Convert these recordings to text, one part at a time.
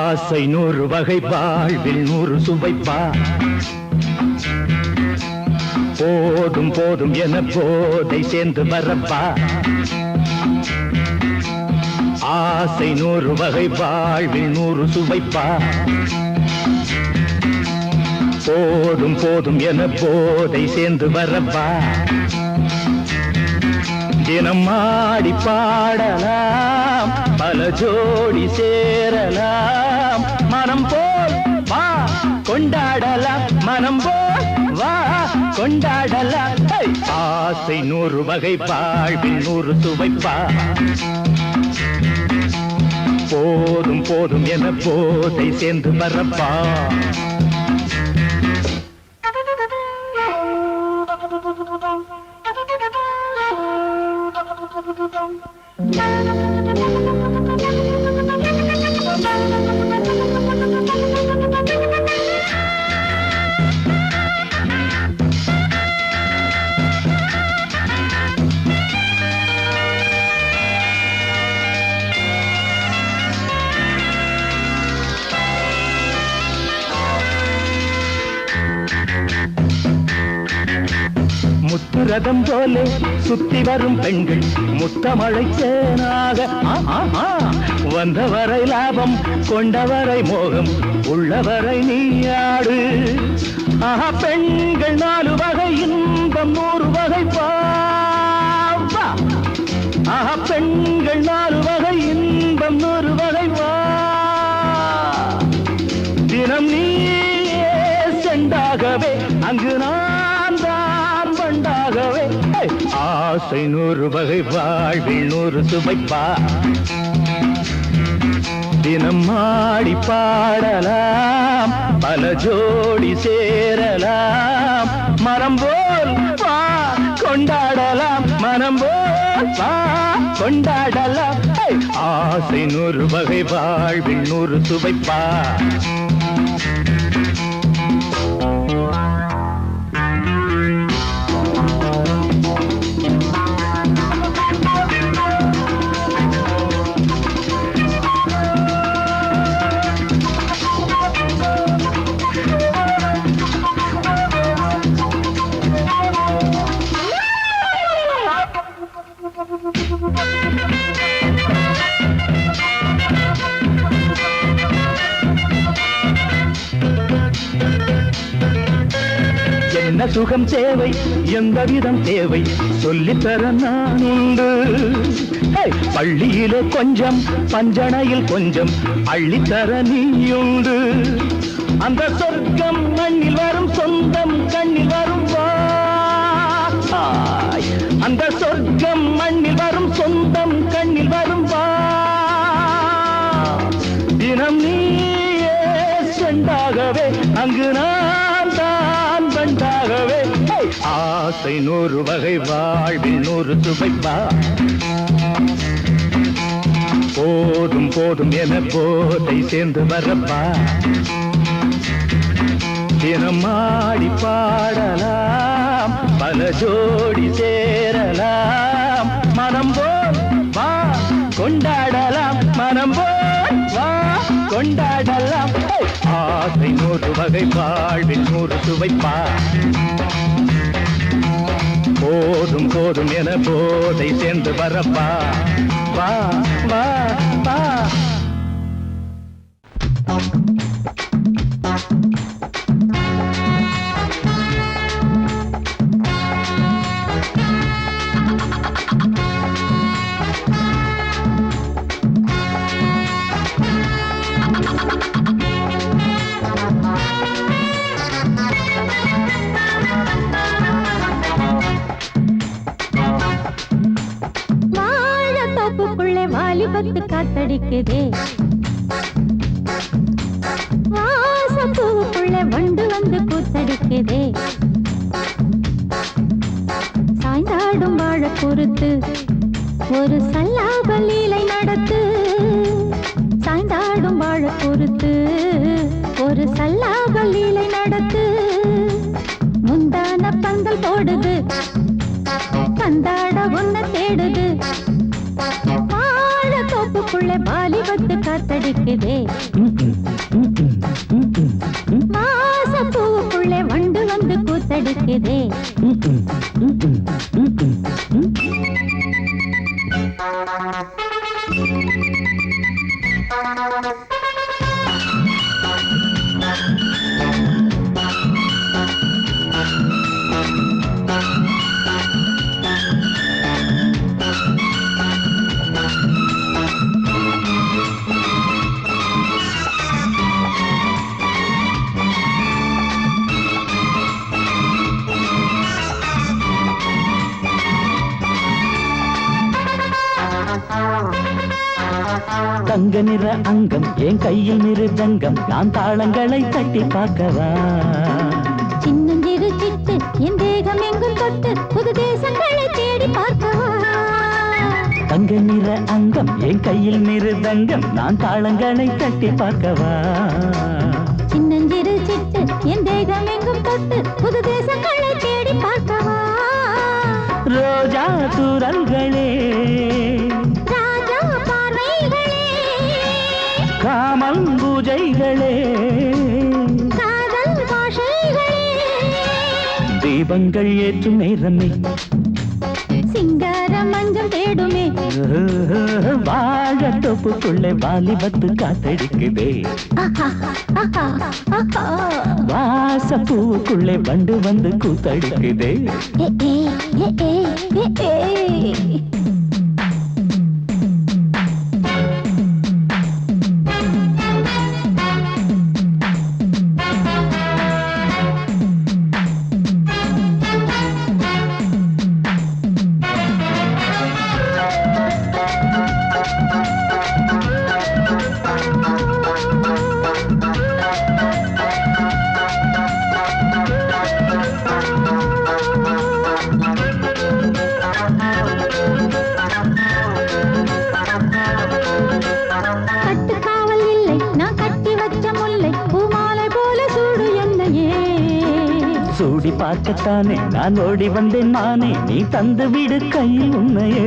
ஆசை 100 வகை வாழ்வில் 100 சுவைப்பா. போதும் போதும் என போதை சேர்ந்து வரப்பா. ஆசை 100 வகை வாழ்வில் 100 சுவைப்பா. போதும் போதும் என போதை சேர்ந்து வரப்பா. தினம் ஆடி பாடலாம், பல ஜோடி சேரலாம். மனம் போல் வா கொண்டாடலாம், மனம் போல் வா கொண்டாடலாம். ஆசை 100 வகை வாழ்வில் 100 சுவைப்பா. போதும் போதும் என போதை சேர்ந்து வரப்பா. முத்துரதம் போலே சுத்தி வரும் பெண்கள் முத்தமழை தேனாக வந்தவரை லாபம், கொண்டவரை மோகம், உள்ளவரை நீயாடு. பெண்கள் 4 வகை இன்பம் 100 வகை பாவா. பெண்கள் 4 வகை இன்பம் 100 வகை வா. தினம் நீயே செண்டாகவே, அங்கு நான் தான் வண்டாகவே. ஆசை 100 வகை வாழ்வில் 100 சுவைப்பா. தினம் ஆடி பாடலாம், பல ஜோடி சேரலாம். மனம் போல் வா கொண்டாடலாம், மனம் போல் வா கொண்டாடலாம். ஆசை 100 வகை வாழ்வில் 100 சுவைப்பா. என்ன சுகம் தேவை, எந்த விதம் தேவை, சொல்லித்தர நான் உண்டு. பள்ளியிலே கொஞ்சம், பஞ்சனையில் கொஞ்சம், அள்ளித்தர நீயுண்டு. அந்த சொர்க்கம் மண்ணில் வரும், சொந்தம் கண்ணில் வரும் வா. அந்த சொர்க்கம் மண்ணில் வரும், சொந்தம் கண்ணில் வரும் வா. தினம் நீயே செண்டாகவே, அங்கு நான் தான் வண்டாகவே. ஆசை 100 வகை வாழ்வில் 100 சுவைப்பா. போதும் போதும் என போதை சேர்ந்து வரப்பா. தினம் ஆடி பாடலாம், பல ஜோடி சேரலாம். மனம் போல் வா கொண்டாடலாம், மனம் போல் வா கொண்டாடலாம். ஆசை 100 வகை வாழ்வில் 100 சுவைப்பா. போதும் போதும் என போதை சேர்ந்து வரப்பா. வா வா வா. வாலிபத்து காத்தடிக்குதே, வாசப்பூவுக்குள்ள வண்டு வந்து கூத்தடிக்குதே. சாய்ந்தாடும் வாழ பொறுத்து ஒரு சல்லாப லீலை நடத்து. சாய்ந்தாடும் வாழ பொறுத்து ஒரு சல்லாப லீலை நடத்து. முந்தான பந்தல் போடுது, பந்தாட உன்னை தேடுது. தோப்புக்குள்ள வாலிபத்து காத்தடிக்குதே வாசப்பூவுக்குள்ள வண்டு வந்து கூத்தடிக்குதே தங்க நிற அங்கம் என் கையில் மிருதங்கம் நான் தாளங்களை தட்டி பார்க்கவா சின்னஞ்சிறு சிட்டு என் தேகம் எங்கும் தொட்டு புது தேசங்களை தேடி பார்க்கவா தங்க நிற அங்கம் என் கையில் மிருதங்கம் நான் தாளங்களை தட்டி பார்க்கவா சின்னஞ்சிறு சிட்டு என் தேகம் எங்கும் தொட்டு புது தேசங்களை தேடி பார்க்கவா ரோஜா தூரல்களே ராஜா பார்வைகளே காமல் பூஜைகளே காதல் பாஷைகளே தீபங்கள் ஏற்றும் நேரமே சிங்கார மஞ்சள் தேடுமே வாழ தோப்புக்குள்ளே வாலிபத்து காத்தடிக்குதே வாசப்பூவுக்குள்ளே வண்டு வந்து கூத்தடிக்குதே கட்டுக்காவல் இல்லை நான் கட்டி வச்ச முல்லை பூமாலை போல சூடு என்னையே சூடி பார்க்கத்தானே நான் ஓடி வந்தேன் நானே நீ தந்து விடு கையில் உண்மையே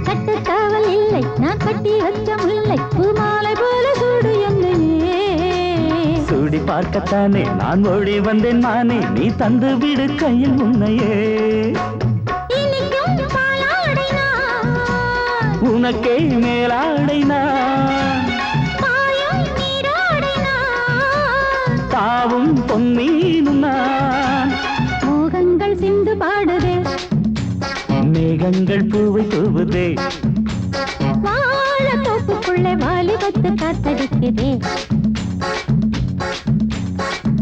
கட்டுக்காவல் இல்லை நான் கட்டி வச்ச முல்லை பூமாலை போல சூடு என்னையே சூடி பார்க்கத்தானே நான் ஓடி வந்தேன் நானே நீ தந்து விடு கையில் உண்மையே இனிக்கும் பாலாடை நான் உனக்கே மேலாடை நான் பாயும் நீராடை நான் தாவும் பொன்னீனும் நான் மோகங்கள் சிந்து பாடுதே மேகங்கள் பூவை தூவுதே வாழ தோப்புக்குள்ளே வாலிபத்து காத்தடிக்குதே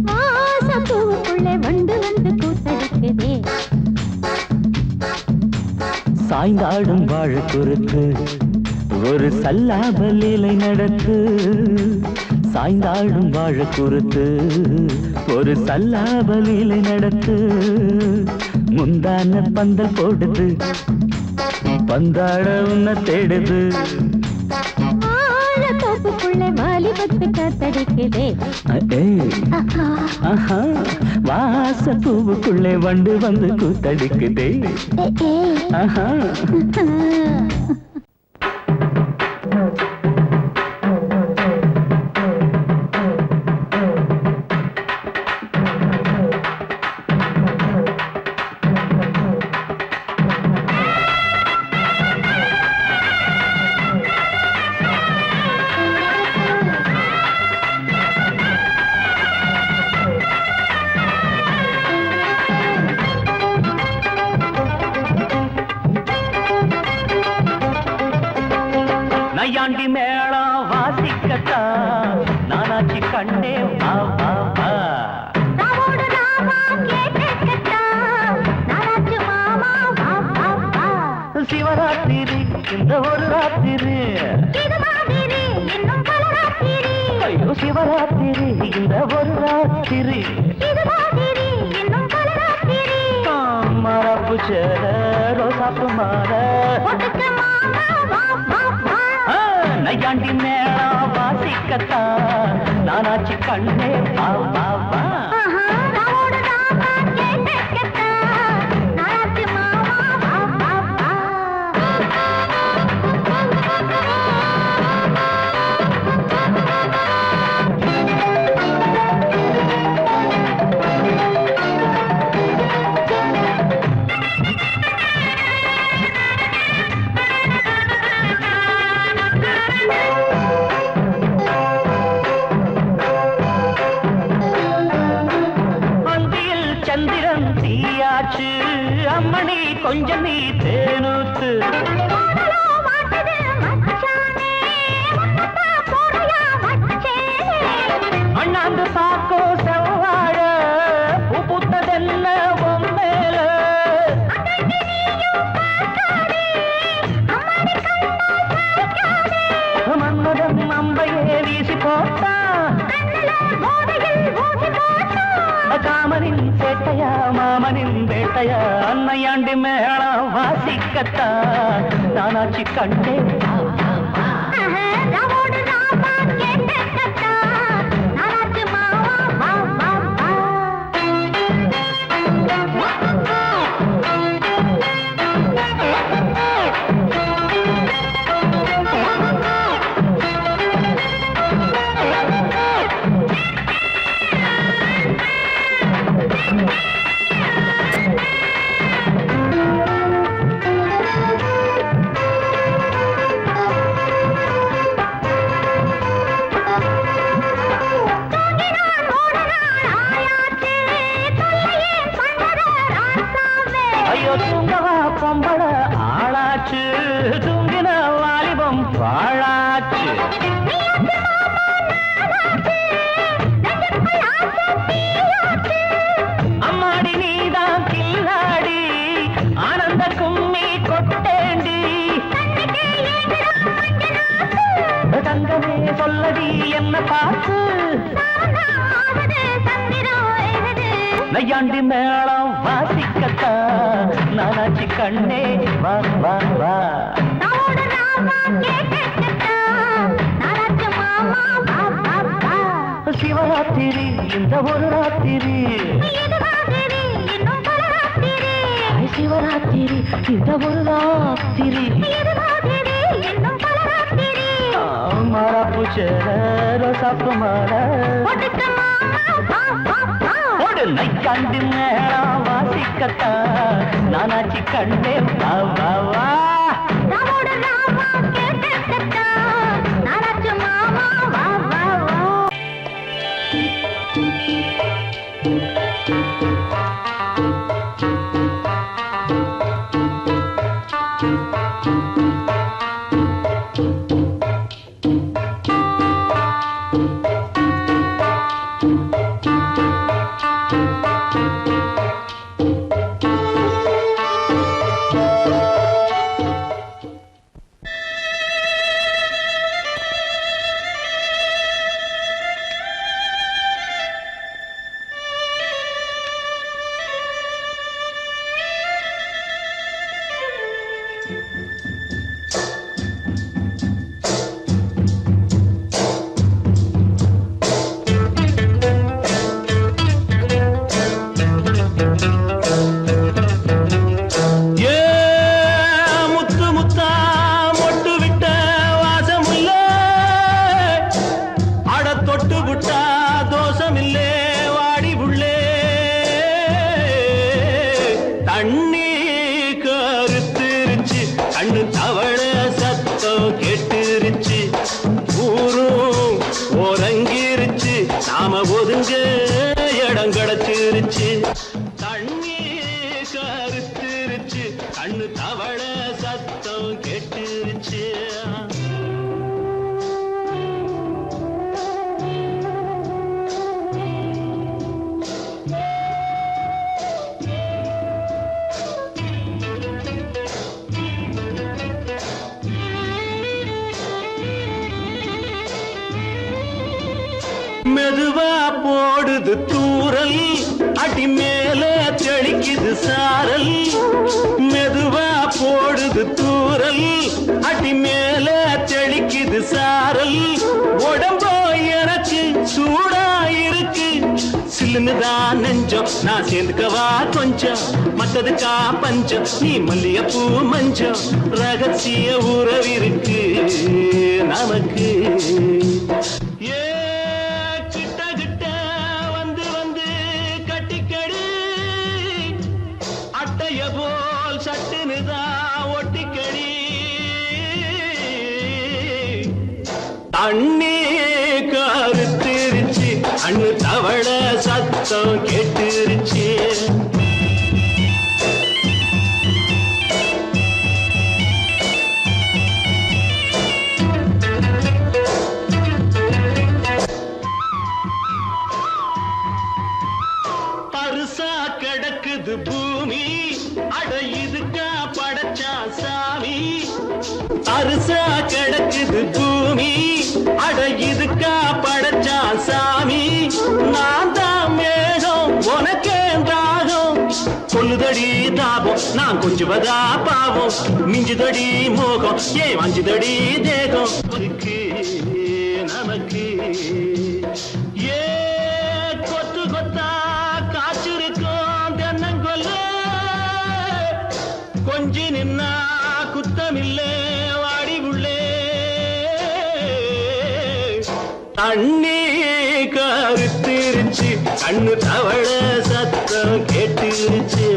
வாசப்பூவுக்குள்ளே வண்டு வந்து கூத்தடிக்குதே சாய்ந்தாடும் வாழ குறுக்கு ஒரு சல்லாப லீலை நடத்து சாய்ந்தாடும் வாழ குறுத்து ஒரு சல்லாப லீலை நடத்து முந்தான பந்தல் போடுது பந்தாட உன்னை தேடுது வாழ தோப்புக்குள்ளே வாலிபத்து காத்தடிக்குதே ஆஹா வாசப்பூவுக்குள்ளே வண்டு வந்து கூத்தடிக்குதே ஆஹா நையாண்டி மேளம் வாசிக்கத்தா நானாச்சி கண்ணே வா வா வா நாவோடு நாமா கேட்டுக்கட்டா நானாச்சு மாமா வா வா வா சிவராத்திரி இந்த ஒரு ராத்திரி இது மாதிரி இன்னும் பல ராத்திரி ஐயோ சிவராத்திரி இந்த ஒரு ராத்திரி இது மாதிரி இன்னும் பல ராத்திரி மரப்பு சேர ரோசாப்பு மாற ஒட்டுக்க மாமா வா வா வா நையாண்டி மேளம் வாசிக்கத்தா நானாச்சி கண்ணே வா வா வா நாவோடு நாமா கேட்டுக்கட்டா நானாச்சு மாமா வா வா வா வாசிக்கத்தான் நானாச்சி கண்ணே ராவோடு ராமா கேட்டா நானாச்சு மாவா வா வா வா ஐயோ தூங்கவா பொம்பள ஆளாச்சு தூங்கின வாலிபம் பாழாச்சு அம்மாடி நீதான் கில்லாடி ஆனந்த கும்மி கொட்டேண்டி தங்கமே சொல்லடி என்ன பார்த்து நையாண்டி மேளம் வாசிக்கத்தான் நானாச்சி கண்ணே வா வா வா சிவராத்திரி இந்த ஒரு ராத்திரி சிவராத்திரி இந்த ஒரு ராத்திரி மாறாப்பு சேர ரோசாப்பு மாற நைக்காண்டி மேளம் வாசிக்கத்தான் நானாச்சி கண்ணே வா வா வா மெதுவா போடுது தூரல் அடி மேல தெளிக்குது சாரல் மெதுவா போடுது தூரல் அடி மேல தெளிக்குது சாரல் உடம்போ எனக்கு சூடா இருக்கு சில்லுன்னுதான் நெஞ்சம் நான் சேர்ந்துக்கவா கொஞ்சம் மத்ததுக்கா பஞ்சம் நீ மல்லிகைப்பூ மஞ்சம் ரகசிய உறவிருக்கு நமக்கு போல் சட்டுனுதான் ஒட்டிக்கடி தண்ணி கருத்திருச்சு அண்ணு தவள சத்தம் கேட்டுருச்சு பருசா கிடக்குது பூமி அட இதுக்கா படைச்சா சாமி அரிசா கிடக்குது பூமி அட இதுக்கா படைச்சா சாமி நான் தான் மேகம் உனக்கே தாகம் கொல்லுதடி தாபம் நான் கொஞ்சுவதா பாவம் மிஞ்சுதடி மோகம் ஏன் வஞ்சுதடி தேகம் நமக்கு ஏ கொத்து கொத்தா காய்ச்சிருக்கும் தென்னங்கொல்ல கொஞ்சி நின்னா குத்தமில்லே வாடி உள்ளே தண்ணி கருத்திருச்சு கண்ணு தவள சத்தம் கேட்டுருச்சு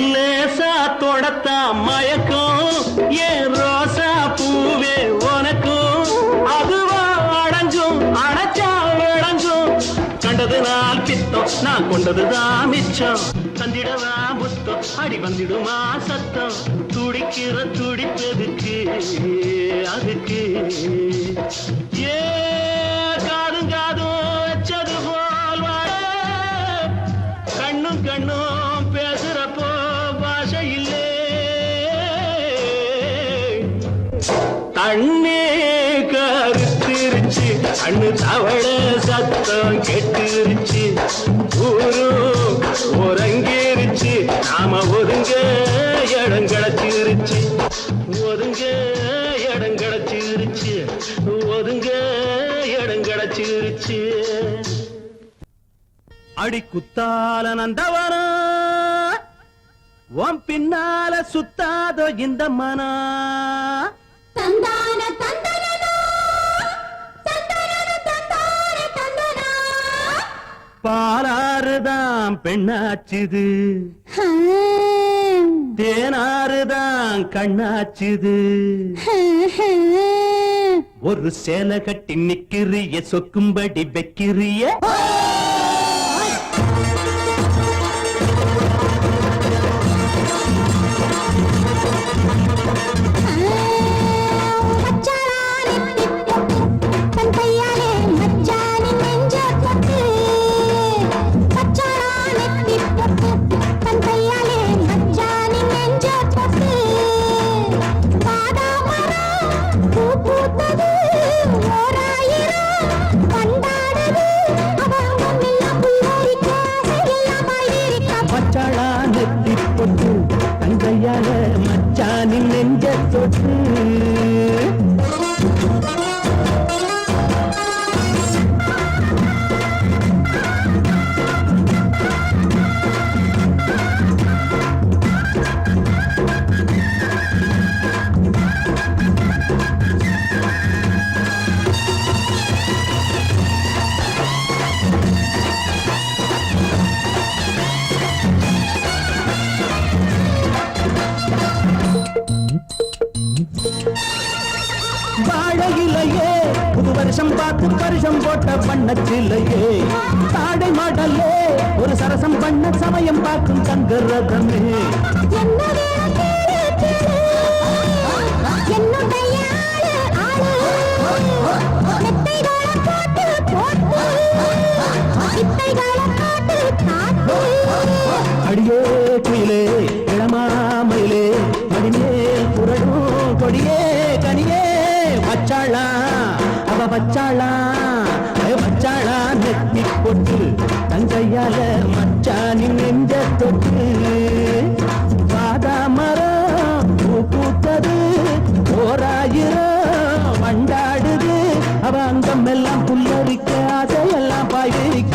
லேசா தொடத்தா மயக்கும் ஏன் ரோசா பூவே உனக்கும் அதுவா அடைஞ்சும் அடைச்சா விளைஞ்சும் கண்டது நாள் பித்தம் நான் கொண்டதுதான் மிச்சம் தந்திடவா முத்தம் அடி வந்திடுமா சத்தம் துடிக்கிற துடிப்பதுக்கு அதுக்கு ஏ காதும் காதும் வச்சது போல் வாழ கண்ணும் கண்ணும் பேசுறப்போ பாஷை இல்லே தண்ணே கருத்திருச்சு கண்ணு தவள சத்தம் கெட்டுருச்சு ஊரும் ஒரங்கிருச்சு நாம ஒதுங்க இடம் கிடச்சிருச்சு ஒதுங்க இடம் கிடச்சிருச்சு ஒதுங்க இடம் கிடச்சிருச்சு அடி குத்தால நந்தவனா உன் பின்னால சுத்தாதோ இந்த மனா தந்தான தந்தனனா தந்தனன தந்தான தந்தனா பாலாறுதான் பெண்ணாச்சுது தேனாறுதான் கண்ணாச்சுது ஒரு சேலை கட்டி நிக்கிறிய சொக்கும்படி வைக்கிறிய தங்கையால மச்சானின் நெஞ்ச தொட்டு வாழையிலையே புது வருஷம் பார்த்து வருஷம் போட்ட வண்ணச்சிலையே தாடை மாடல்லே ஒரு சரசம் பண்ண சமயம் பார்க்கும் சங்கரதமே அடியே குயிலே இளமாமயிலே மடிமேல் புரடும் கொடியே கனியே வச்சாளா அவ வச்சாளா வச்சாளா நெத்தி பொட்டு தங்கையால மச்சானின் நெஞ்ச தொட்டு பாதா மரம் பூ பூத்தது ஓராயிரம் வண்டாடுது அவ அங்கம் எல்லாம் புல்லரிக்க அதையெல்லாம் பாய்விக்க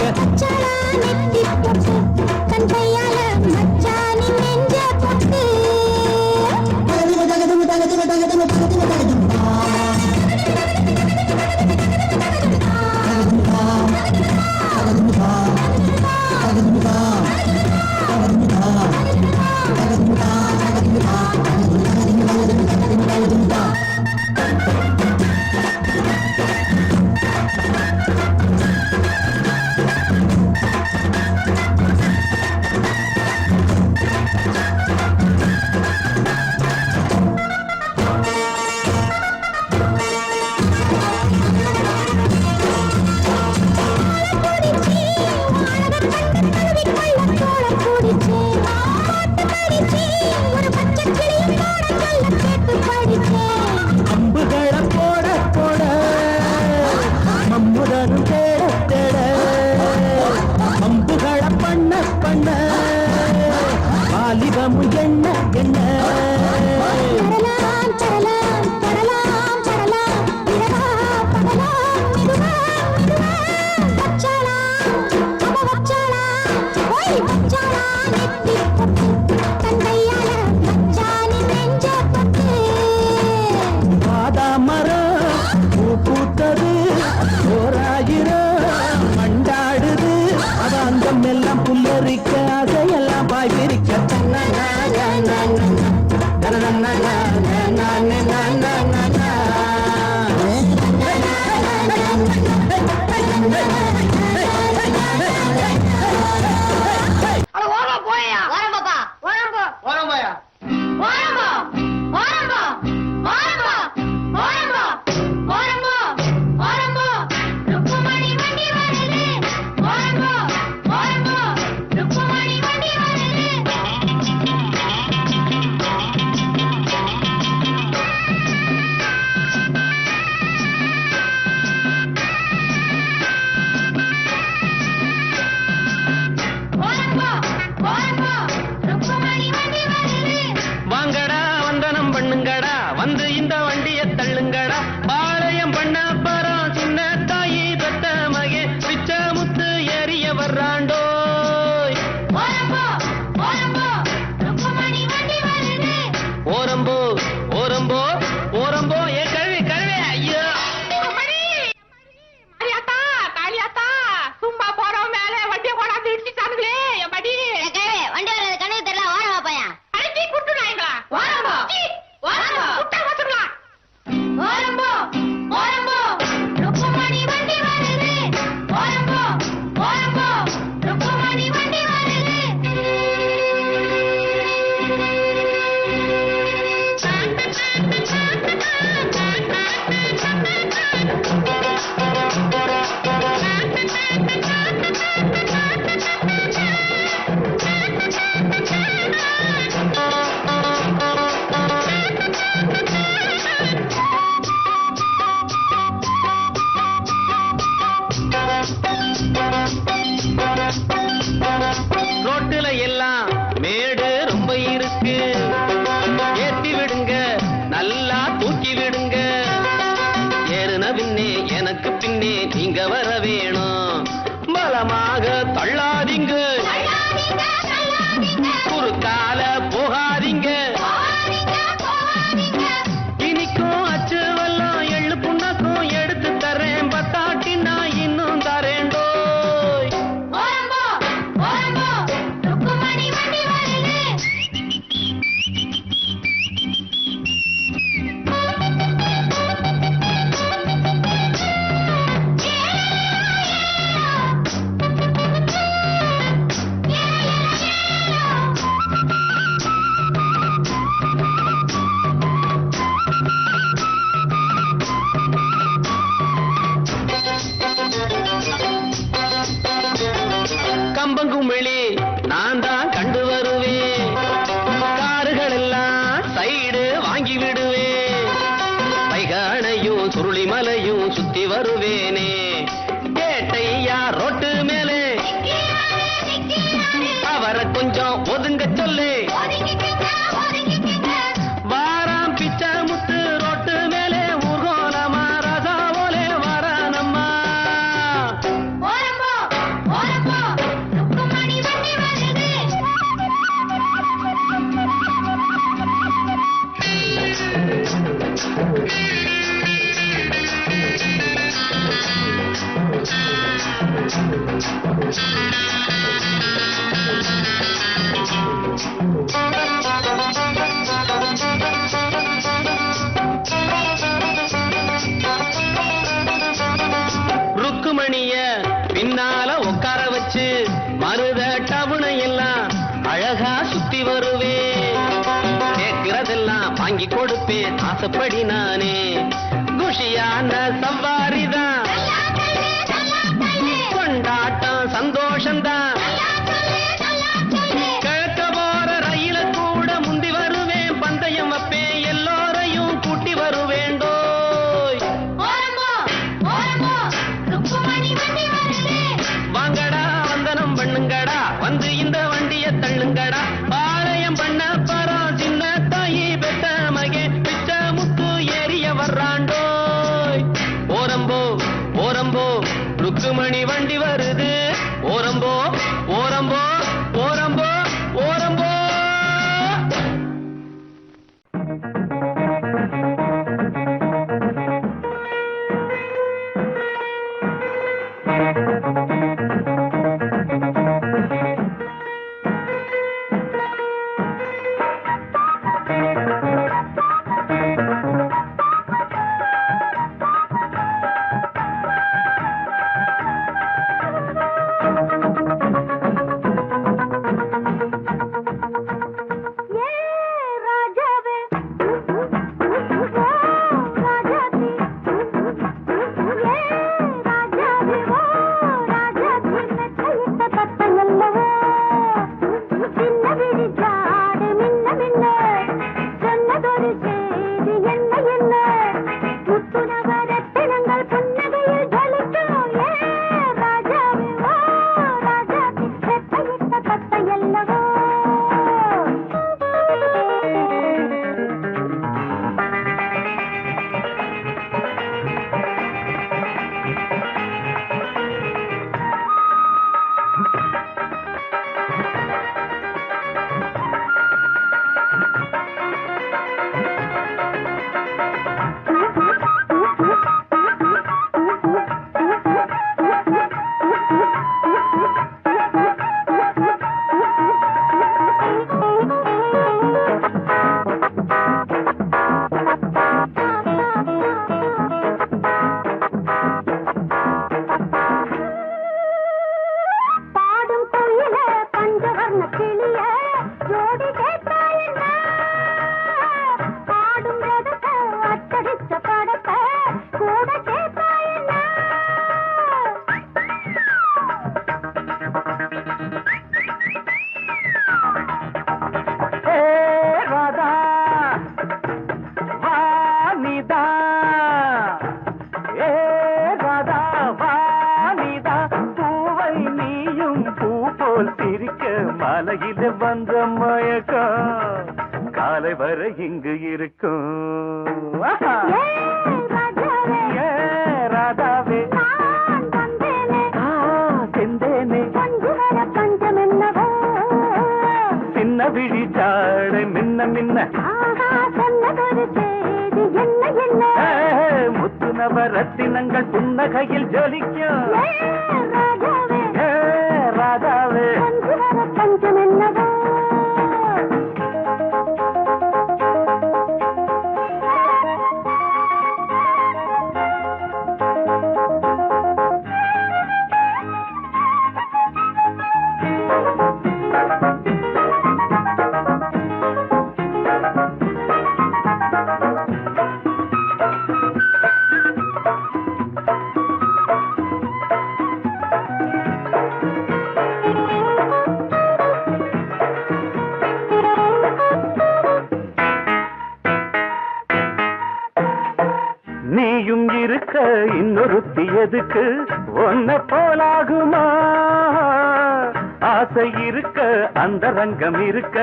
தினமும் என்ன என்ன தரலாம் தரலாம் தரலாம் தரலாம் இரவா பகலாம் மெதுவா மெதுவா வச்சாளா அவ வச்சாளா ஓய் வச்சாளா நெத்தி பொட்டு தந்தையால வச்சானி நெஞ்ச பட்டு பாதாமரம் பூ பூத்தது ஓராயிரம் மண்டாடுது அவ அங்கம் எல்லாம் புல்லரிக்க அதையெல்லாம் பாய் பிரிக்க வாங்கடா வந்தனம் பண்ணுங்கடா வந்து இந்த வண்டியை தள்ளுங்கடா பாளையம் பண்ண பரம் சின்ன தாயி தத்த மகே பிச்ச முத்து ஏறிய வர்றாண்டோய் ஓரம்போ ஓரம்போ ஓரம்போ ஏ கழுவி கழுவி ஐயோ சும்மா போறோம் மேல வண்டியை கொண்டாந்து இடிச்சுட்டானுங்களே என் படி வண்டி வர்றது கணக்கு தெரியல ஓரமா பையன் அடிச்சு குட்டு நாய்ங்களா வாரம்போ வாரம்போ குட்டை வச்சுங்களா ஓரம்போ ஓரம்போ ருக்குமணி வண்டி வருது ஓரம்போ ஓரம்போ ருக்குமணி வண்டி வருது ரோட்டுல எல்லாம் மேடு ரொம்ப இருக்கு ஏத்தி விடுங்க நல்லா தூக்கி விடுங்க ஏறுன பின்னே எனக்கு பின்னே நீங்க வர வேணும் பலமாக தள்ளாதீங்க குறுக்கால போகாதீங்க இனிக்கும் அச்சு வெல்லம் எள்ளு புண்ணாக்கும் எடுத்து தரேன் பத்தாட்டி நான் இன்னும் தரேண்டோய் ஓரம்போ ஓரம்போ ருக்குமணி வண்டி வருது கம்பங்குமிழி நான் தான் கண்டு வருவேன் காருகள் எல்லாம் சைடு வாங்கி விடுவேன் வைகானையும் சுருளிமலையும் சுத்தி வருவேனே கேட்டையா ரோட்டு மேலே அவரை கொஞ்சம் ஒதுங்க சொல்லு வாராம் பிச்சை முத்து ரோட்டு மேலே ஊர்கோலமா ராசா போலே வரானம்மா ஓரம்போ ஓரம்போ ருக்குமணி வண்டி வருது ருக்குமணிய பின்னால உட்கார வச்சு மருத டவுனை எல்லாம் அழகா சுத்தி வருவேன் கேட்கிறதெல்லாம் வாங்கி கொடுப்பேன் ஆசைப்படி நானே குஷியான சவாரிதான் கொண்டாட்டம் சந்தோஷம்தான் கிழக்க போற ரயில கூட முந்தி வருவேன் பந்தயம் வைப்பேன் எல்லோரையும் கூட்டி வருவேண்டோய் ஓரம்போ ஓரம்போ ருக்குமணி வண்டி வருது வாங்கடா வந்தனம் பண்ணுங்கடா வந்து இந்த வண்டியை தள்ளுங்கடா பாளையம் ஏன் பண்ண பரம் சின்ன தாயி பெத்த மகே பிச்ச முத்து ஏறிய வர்றாண்டோய் ஓரம்போ ஓரம்போ ருக்குமணி வண்டி வருது ஓரம்போ ஓரம்போ ஓரம்போ ஓரம்போ மலையில வந்த மயக்கம் காலை வரை இங்கு இருக்கும் ராதாவே செந்தேனே சின்ன விழி சாடை மின்ன மின்ன முத்து நவரத்தினங்கள் புன்னகையில் ஜொலிக்கும் ராதாவே பஞ்சம் என்னவோ நீயும் இருக்க இன்னொருத்தி எதுக்கு ஒன்ன போலாகுமா ஆசை இருக்க அந்த ரங்கம் இருக்க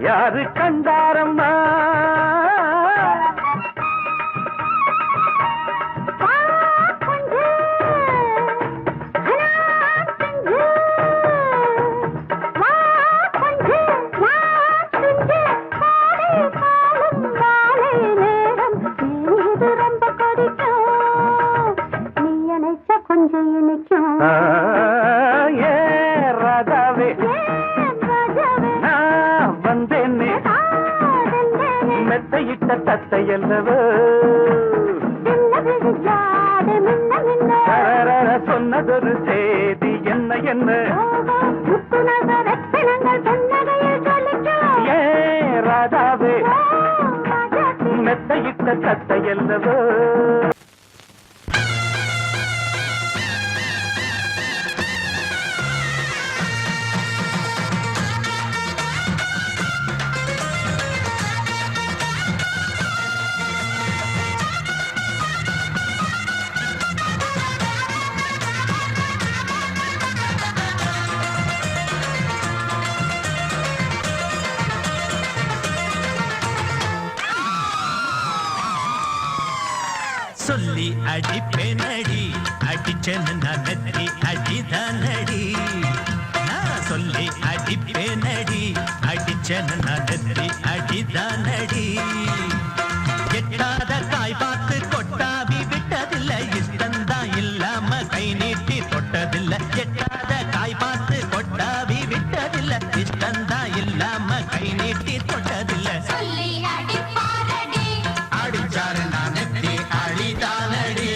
யாரு கண்டாரம்மா ராதாவே நான் வந்தேனே மெத்தையிட்ட தத்தை அல்லவோ சொன்னதொரு செய்தி என்ன என்ன ராதாவே மெத்தையிட்ட தத்தை அல்லவோ சொல்லி அடிப்பேனடி அடிச்சேன்னு நான் நெத்தி அடிதானடி நான் சொல்லி அடிப்பேனடி அடிச்சேன்னு நான் நெத்தி அடிதானடி எட்டாத காய் பார்த்து கொட்டாவி விட்டதில்லை இஷ்டந்தான் இல்லாம கை நீட்டி தொட்டதில்லை எட்டாத காய் பார்த்து கொட்டாவி விட்டதில்லை இஷ்டந்தான் இல்லாம கை நீட்டி தொட்டதில்லை சொல்லி அடிப்பாரடி அடிச்சாரு நான் நெத்தி அடிதானடி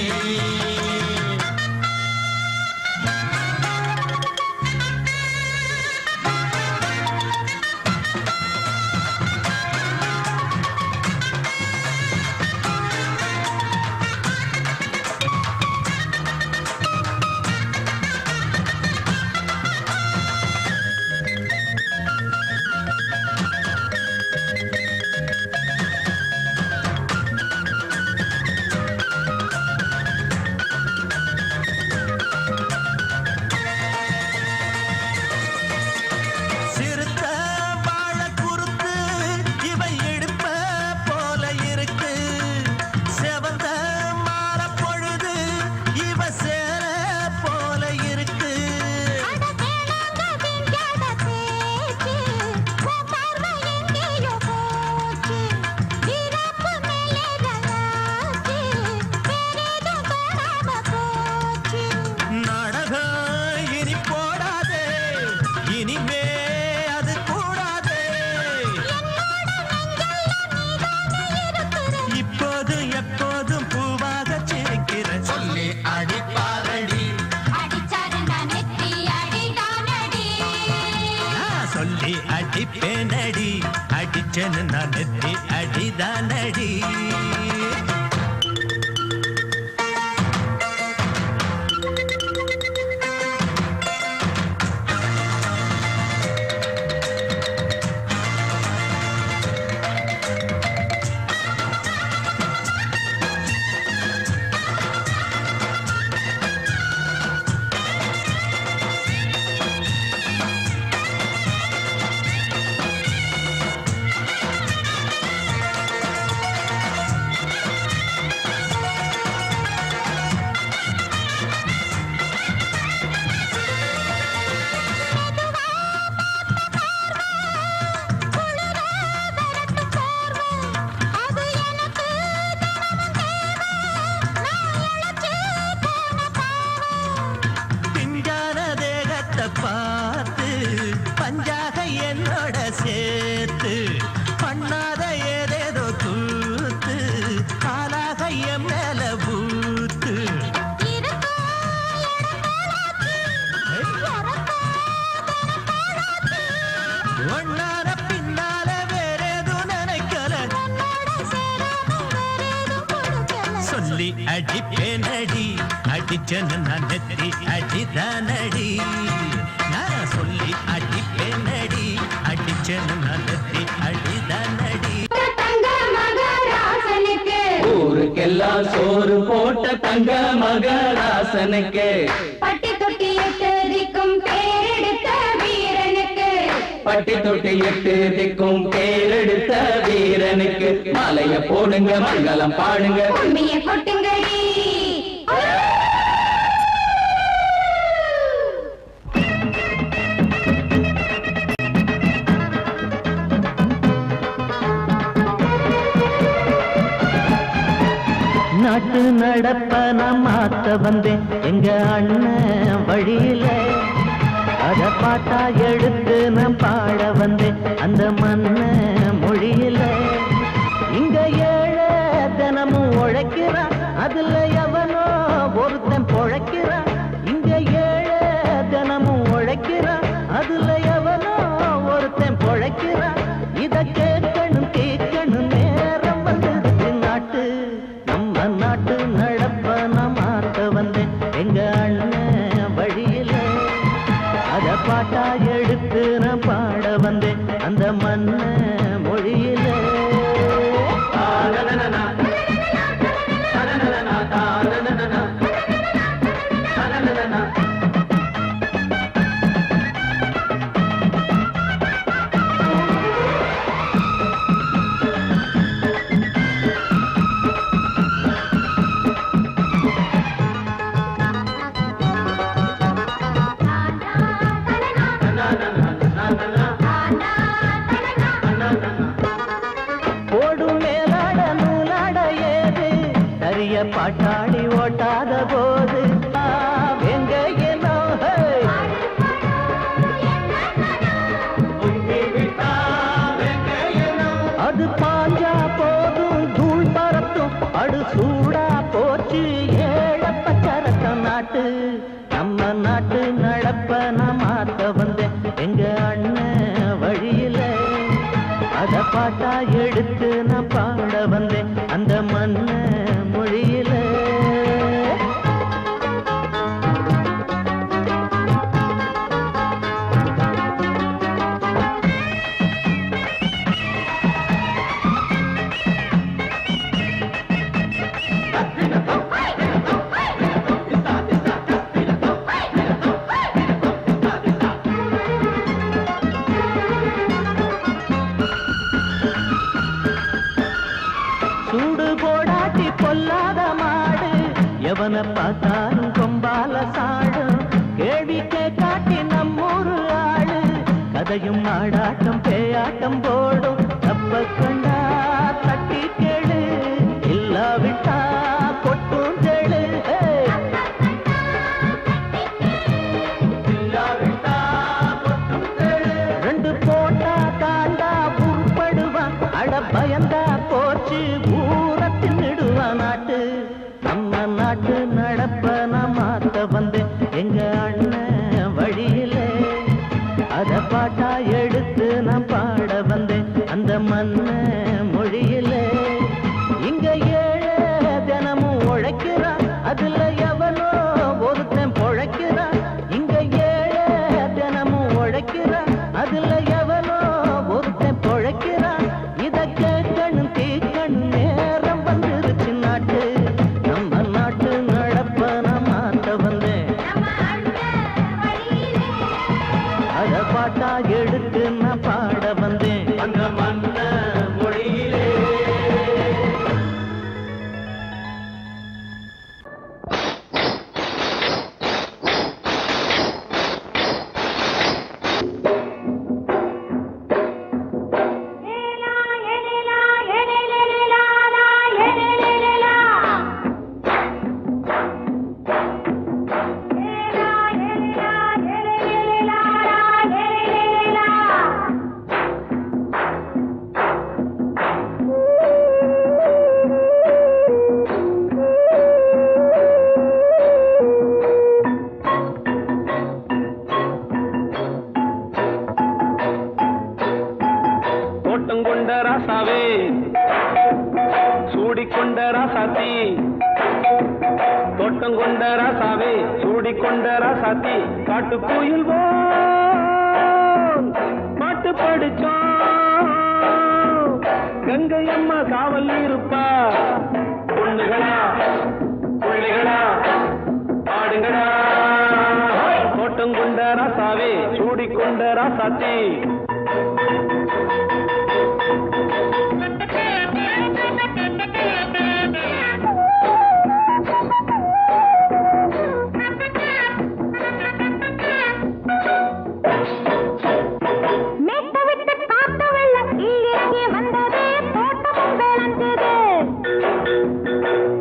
அடிப்பேனடி அடிச்சேன்னு நான் நெத்தி அடிதானடி பார்த்து பஞ்சாக என்னோட சேர்த்து பண்ணாத ஏதேதோ கூத்து ஆளாக என் மேல பூத்து ஒன்னார பின்னால வேறேதும் நினைக்கல சொல்லி அடிப்பேனடி அடிச்சேன்னு நான் நெத்தி அடிதானடி நான் சொல்லி அடிப்பேனடி அடிச்சேன்னு நான் நெத்தி அடிதானடி தங்க மகராசனுக்கு ஊருக்கெல்லாம் சோறு போட்ட தங்க மகராசனுக்கு பட்டி தொட்டி எட்டு திக்கும் பேரெடுத்த வீரனுக்கு பட்டி தொட்டி எட்டு திக்கும் பேரெடுத்த வீரனுக்கு மாலைய போடுங்க மங்களம் பாடுங்க உண்மைய கொட்டுங்கடி நாட்டு நடப்ப நான் மாத்த வந்தேன் எங்க அண்ணன் வழியில அத பாட்டா எடுத்து நான் பாட வந்தேன் அந்த மண்ண மொழியில இங்க ஏழை தினமும் உழைக்கிறான் அதுல எவனோ ஒருத்தன் பொழைக்கிறான் இங்க ஏழை தினமும் உழைக்கிறான் அதுல எவனோ ஒருத்தன் பொழைக்கிறான் இத கேட்கணும் கேட்கணும் நேரம் வந்தது நாட்டு நம்ம நாட்டு நடப்ப நான் மாத்த வந்தேன் எங்க அண்ணன் வழியில அத பாட்டா எடுத்து நான் பாட வந்தேன் அந்த மண்ண மொழியில கைய பாட்டாடி ஓட்டாத போது எங்க அது பாஞ்சா போதும் தூள் பறத்தும் அடு சூடா போச்சு ஏழப்பச்சரத்த நாட்டு நம்ம நாட்டு நடப்ப நான் மாத்த வந்தேன் எங்க அண்ணன் வழியில அத பாட்டா எடுத்து நான் பாட வந்தேன் அந்த மண்ண மொழியில சூடு போடாட்டி பொல்லாத மாடு எவனை பார்த்தாலும் கொம்பால சாடும் கேள்வி காட்டி நம்மூரு ஆளு கதையும் ஆடாட்டம் பேயாட்டம் போடும் தப்ப கண்டா தட்டி கேளு இல்லாவிட்டா கொட்டும் கேளு ரெண்டு போட்டா தாண்டா உருப்படுவான் அட பயந்தா போச்சு ஊரத்தின் நெடுவான் நாட்டு நம்ம நாட்டு நடப்ப நான் மாத்த வந்தேன் எங்க அண்ணன் வழியில அத பாட்டா எடுத்து நான் பாட வந்தேன் அந்த மண்ண மொழியில இங்க ஏழை தினமும் உழைக்கிறான் அதுல எவனோ ஒருத்தன் பொழைக்கிறான் இங்க ஏழை தினமும் உழைக்கிறான் அதுல எவனோ ஒருத்தன் பொழைக்கிறான் இத கேட்கணும் தீக்கணும் நேரம் வந்துருச்சு நாட்டு நம்ம நாட்டு நடப்ப நான் மாத்த வந்தேன் அத பாட்டா எடுத்து நான் பாட வந்தேன் அந்த மண்ண மொழியிலே தோட்டங்கொண்ட ராசாவே சூடிக்கொண்ட ராசாத்தி தோட்டங்கொண்ட ராசாவே சூடிக்கொண்ட ராசாத்தி காட்டு கோயில் பாட்டு படிச்சோம் கங்கை அம்மா காவல் இருப்பா பொண்ணுகளா பிள்ளைகளா ஆடுங்களா தோட்டங்கொண்ட ராசாவே சூடிக்கொண்ட ராசாத்தி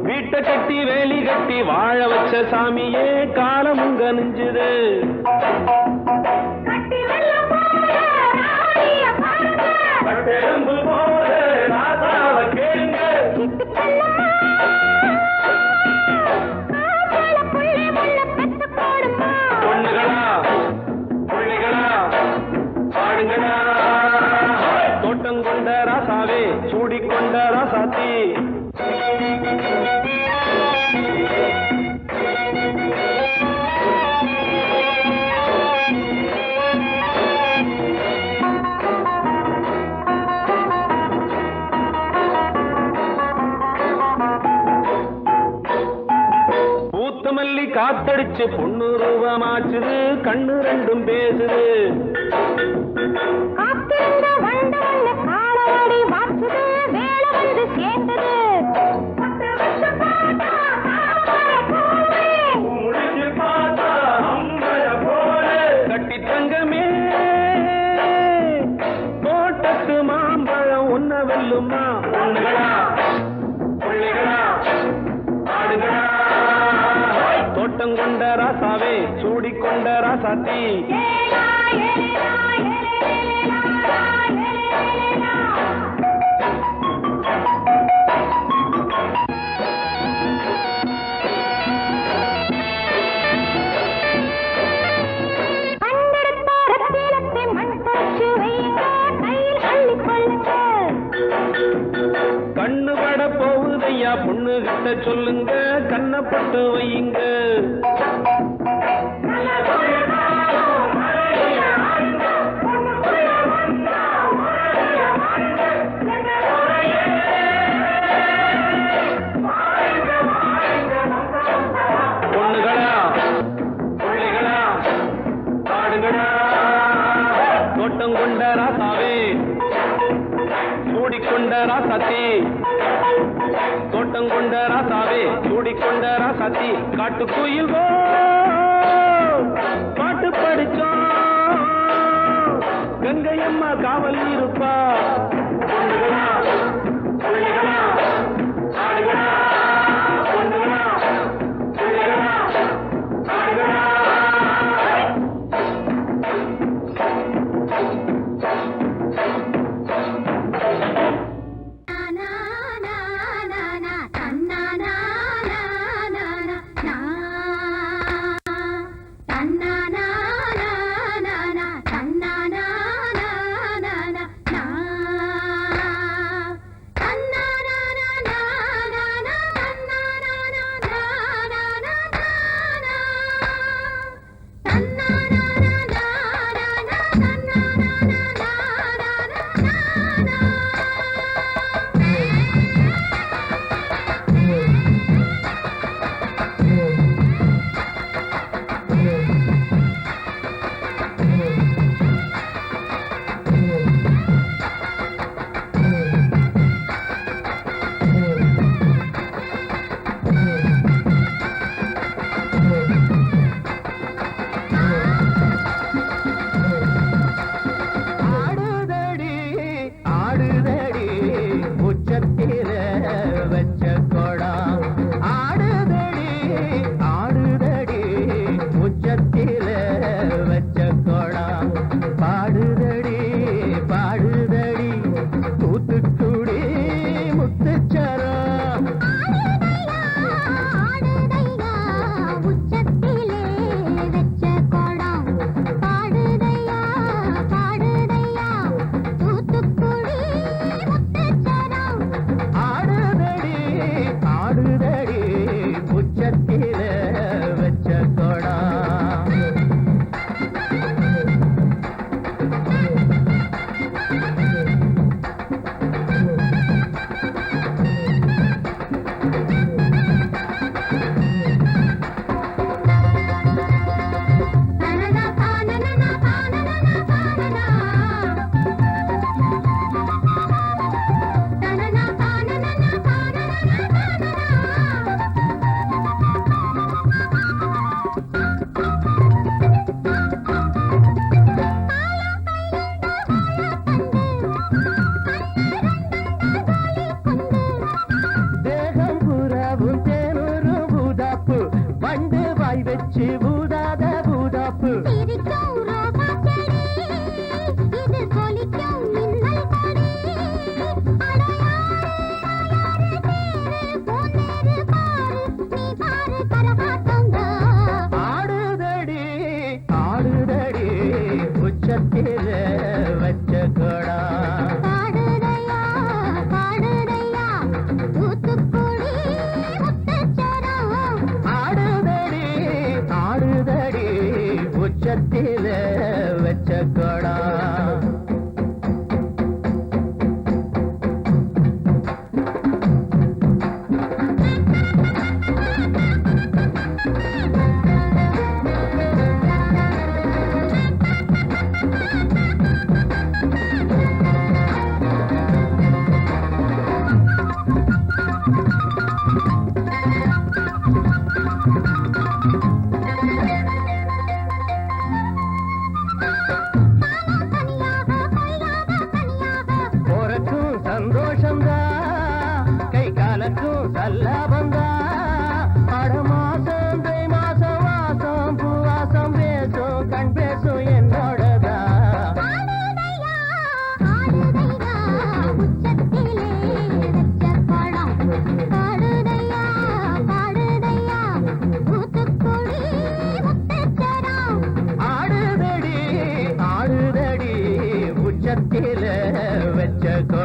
வீட்டை கட்டி வேலி கட்டி வாழ வச்ச சாமியே காலமுங்க நெஞ்சுது பொண்ணுகளா பிள்ளைகளா ஆடுங்களா தோட்டங்கொண்ட ராசாவே சூடிக்கொண்ட ராசாத்தி பூத்தமல்லி காத்தடிச்சு பொண்ணு ரூபமாச்சுது கண்ணு ரெண்டும் பேசுது கட்டி தங்கமே தோட்டத்து மாம்பழம் உன்ன வெல்லுமா பொண்ணுகளா பிள்ளைகளா தோட்டம் கொண்ட ராசாவே சூடிக்கொண்ட ராசாத்தி கண்ணு பட போகுதையா பொண்ணு கிட்ட சொல்லுங்க கண்ணப்பட்டு வையுங்க பொண்ணுகளா பிள்ளைகளா காடுகளா தோட்டம் கொண்ட ராசாவே சூடிக்கொண்ட ராசாத்தி தோட்டம் கொண்ட ராசாவே சூடிக்கொண்ட ராசாத்தி காட்டுக்குயில் பாட்டு படிச்சோம் கங்கையம்மா காவல் இருப்பா பொண்ணுகளா பிள்ளைகளா ஆடுகளா பொண்ணுகளா பிள்ளைகளா ஆடுகளா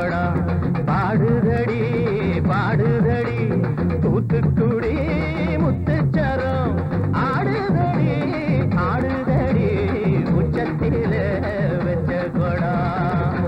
குடம் பாடுதடி பாடுதடி தூத்துக்குடி முத்துச்சரம் ஆடுதடி ஆடுதடி உச்சத்தில வச்ச குடம்.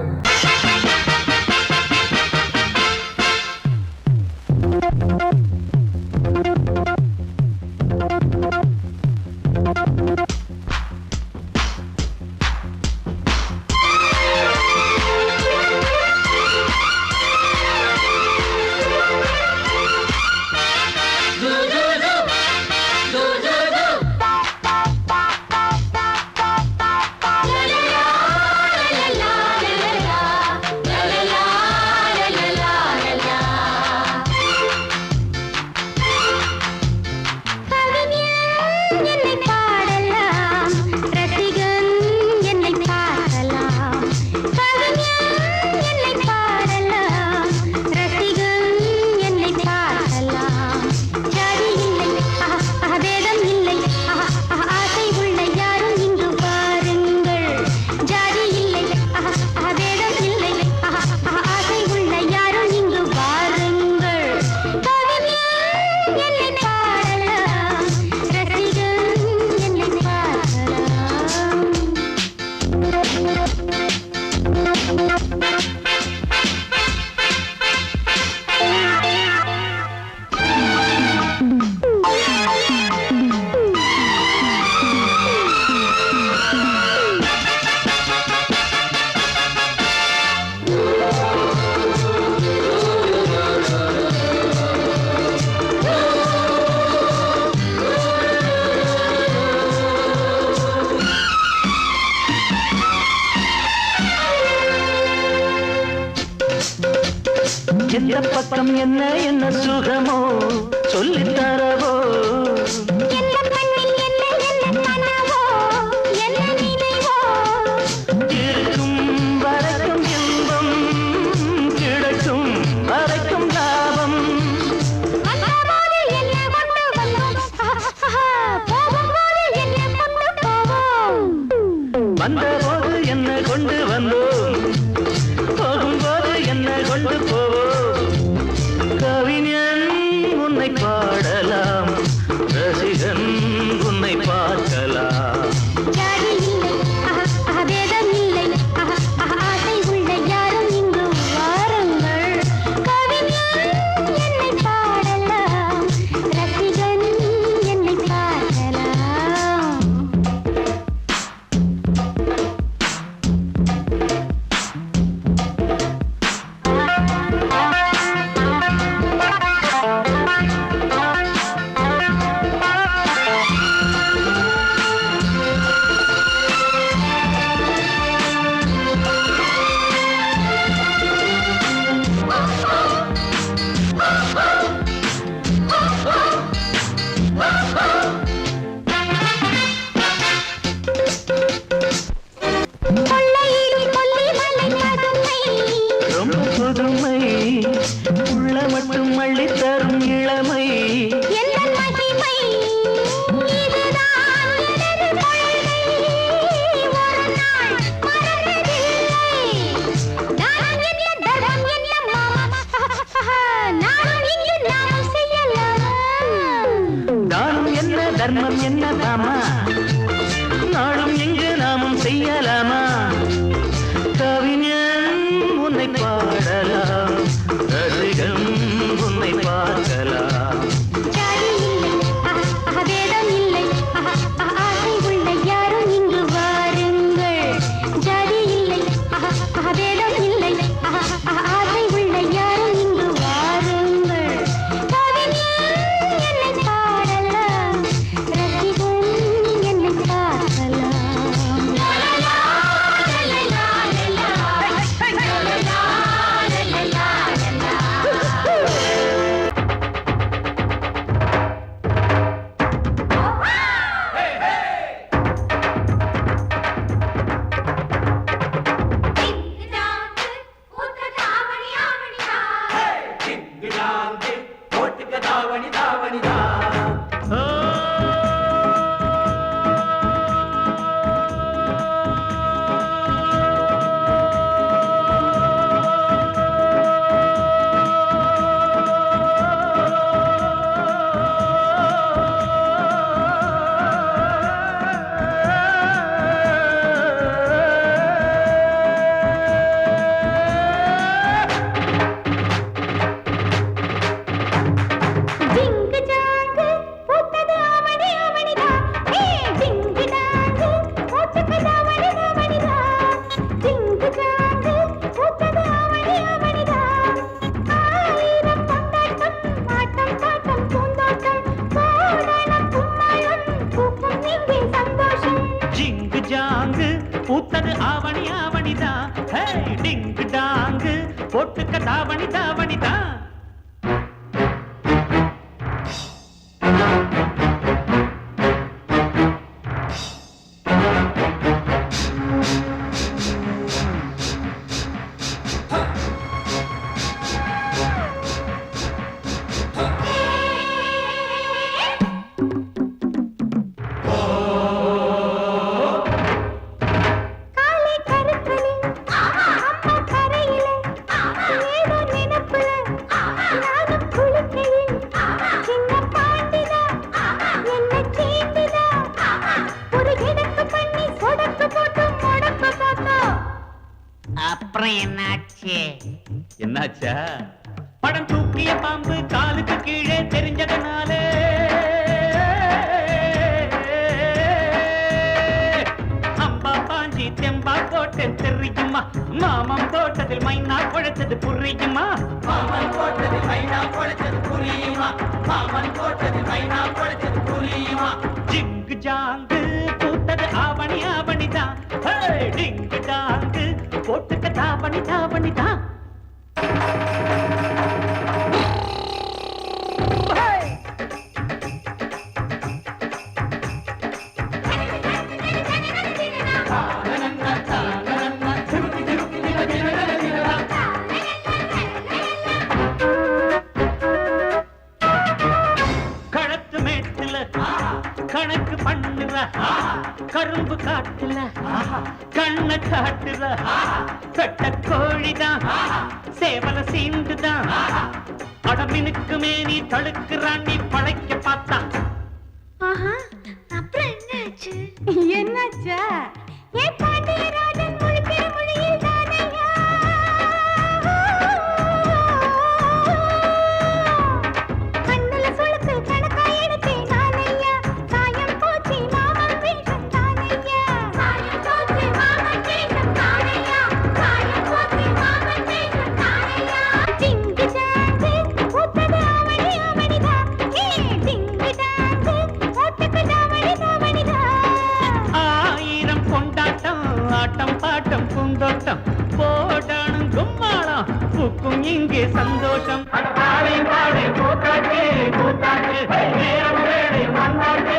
எந்த பக்கம் என்ன என்ன சுகமோ சொல்லித் தரவோ இருக்கும் வரைக்கும் இன்பம் கிடைக்கும் வரைக்கும் லாபம் வந்தபோது என்ன கொண்டு வந்தோம் போகும்போது என்ன கொண்டு போவோம் கவிஞன் உன்னை பாடலாம் ரசிகன் உன்னை பார்க்கலாம் புதுமை உள்ள மட்டும் அள்ளி தரும் இளமை நானும் என்ன தர்மம் என்ன தாமா நாளும் எங்கு நாமும் செய்யலாமா கவிஞன் உன்னை பாடலாம் ரசிகன் உன்னை பார்க்கலாம் La la la la la la la la la la la la போட்டுக்க தாவணி தாவணி தான். அப்புறம் என்னாச்சு? என்னாச்சா? படம் தூக்கிய பாம்பு காலுக்கு கீழே தெரிஞ்சதனாலே அம்பா பாஞ்சி தெம்பா போட்டு தெரியுமா? மாமன் போட்டதில் மைனா குழைச்சது புரியுமா? மாமன் போட்டதில் மைனா குழைச்சது புரியுமா? மாமன் போட்டதில் மைனா குழைச்சது புரியுமா? ஜிங்கு ஜாங்கு பூத்தது ஆவணி ஆவணிதான். டிங்கு டாங்கு போட்டுக்க தாவணி தாவணி தான். களத்து மேட்டுல கணக்கு பண்ணுற கரும்பு காட்டுல கண்ண காட்டுற கட்ட கோழிதான் சேவல சீண்டுதான். அடமினுக்கு மேனி தழுக்குறான் நீ பழைக்க பார்த்தா. அப்புறம் என்னாச்சு? என்னாச்சா? ஏ பாண்டியராஜன் முழிக்கிற மொழியில் தானையா கண்ணுல சுளுக்கு கணக்கா எடுத்தேன் நானையா. சாயம் போச்சு மாமன் வேஷம் தானையா. சாயம் போச்சு மாமன் வேஷம் தானையா. சாயம் போச்சு மாமன் வேஷம் தானையா. டிங்கு டாங்கு போட்டது ஆவணி ஆவணிதா. ஏ டிங்கு டாங்கு போட்டது ஆவணி ஆவணிதா. ஆயிரம் கொண்டாட்டம் ஆட்டம் பாட்டம் பூந்தோட்டம் போடானும் கும்மாளம் பூக்கும் இங்கே சந்தோஷம். பாடி பாடி கூத்தாச்சு கூத்தாச்சு நேரம் வேலை மண்ணாச்சு